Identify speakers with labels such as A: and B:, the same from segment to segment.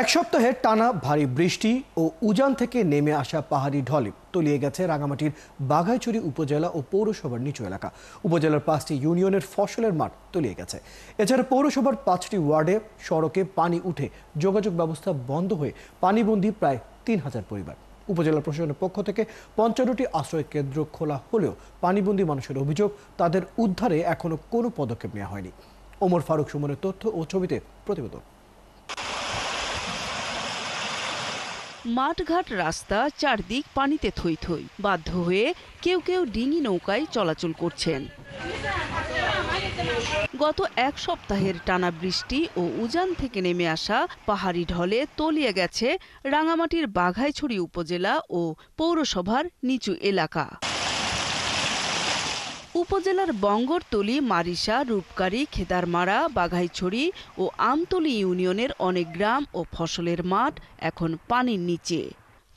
A: এক সপ্তাহের টানা ভারী বৃষ্টি ও উজান থেকে নেমে আসা পাহাড়ি ঢলে তলিয়ে গেছে রাঙামাটির বাঘাইছড়ি উপজেলা ও পৌরসভার নিচু এলাকা। উপজেলার 5টি ইউনিয়নের ফসলের মাঠ তলিয়ে গেছে। এছাড়া পৌরসভার 5টি ওয়ার্ডে সড়কে পানি উঠে যোগাযোগ ব্যবস্থা বন্ধ হয়ে পানিবন্দী প্রায় 3000 পরিবার। উপজেলা প্রশাসনের পক্ষ থেকে 55টি আশ্রয় কেন্দ্র খোলা হলেও পানিবন্দী মানুষের অভিযোগ, তাদের উদ্ধারে এখনো কোনো পদক্ষেপ নেওয়া হয়নি। ওমর ফারুক সুমনের তথ্য ও ছবিতে প্রতিবেদন।
B: মাঠঘাট রাস্তা চারদিক পানিতে থই থই, বাধ্য হয়ে কেউ কেউ ডিঙি নৌকায় চলাচল করছেন। গত এক সপ্তাহের টানা বৃষ্টি ও উজান থেকে নেমে আসা পাহাড়ি ঢলে তলিয়ে গেছে রাঙামাটির বাঘাইছড়ি উপজেলা ও পৌরসভার নিচু এলাকা। উপজেলার বঙ্গরতলী, মারিশা, রূপকারী, খেদারমারা, বাঘাইছড়ি ও আমতলী ইউনিয়নের অনেক গ্রাম ও ফসলের মাঠ এখন পানির নিচে।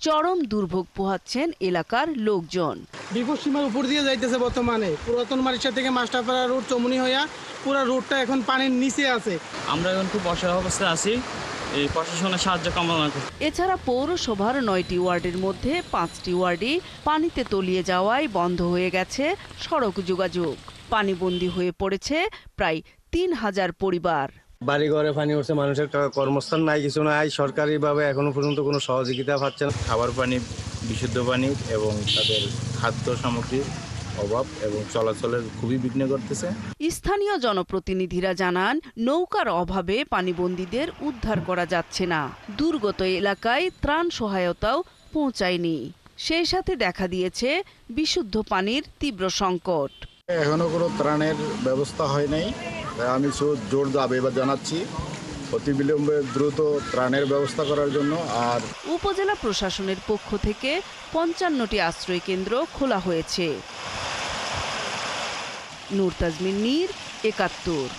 B: চরম দুর্ভোগ পোহাচ্ছেন এলাকার লোকজন।
C: বিপদ সীমার উপর দিয়ে যাইতেছে বর্তমানে। পুরাতন মারিশা থেকে মাস্টারপাড়া রোড চমুনি হইয়া পুরো রোডটা এখন পানির নিচে আছে।
D: আমরা এখন খুব অসহায় অবস্থায় আছি, এই প্রশাসনের সাহায্য কামনা করি।
B: এছাড়া পৌরসভার 9টি ওয়ার্ডের মধ্যে 5টি ওয়ার্ডই পানিতে তলিয়ে যাওয়ায় বন্ধ হয়ে গেছে সড়ক যোগাযোগ। পানিবন্দী হয়ে পড়েছে প্রায় 3000 পরিবার।
E: বাড়ি ঘরে পানি উঠছে, মানুষের কর্মস্থান নাই, কিছু নাই। সরকারিভাবে এখনো পর্যন্ত কোনো সহযোগিতা পাচ্ছে না।
F: খাবার পানি, বিশুদ্ধ পানি এবং তাদের খাদ্য সামগ্রীর অভাব এবং চলাচলের খুবই বিঘ্ন করতেছে।
B: স্থানীয় জনপ্রতিনিধিরা জানান, নৌকার অভাবে পানিবন্দীদের উদ্ধার করা যাচ্ছে না। দুর্গত এলাকায় ত্রাণ সহায়তাও পৌঁছায়নি। সেই সাথে দেখা দিয়েছে বিশুদ্ধ পানির তীব্র সংকট।
G: এখনো কোনো ত্রাণের ব্যবস্থা হয় নাই। আমি জোর দাবি জানাচ্ছি অতিবিলম্বে দ্রুত ত্রাণের ব্যবস্থা করার জন্য। আর
B: উপজেলা প্রশাসনের পক্ষ থেকে 55টি আশ্রয় কেন্দ্র খোলা হয়েছে। নূর তাজমিন নীর, 71।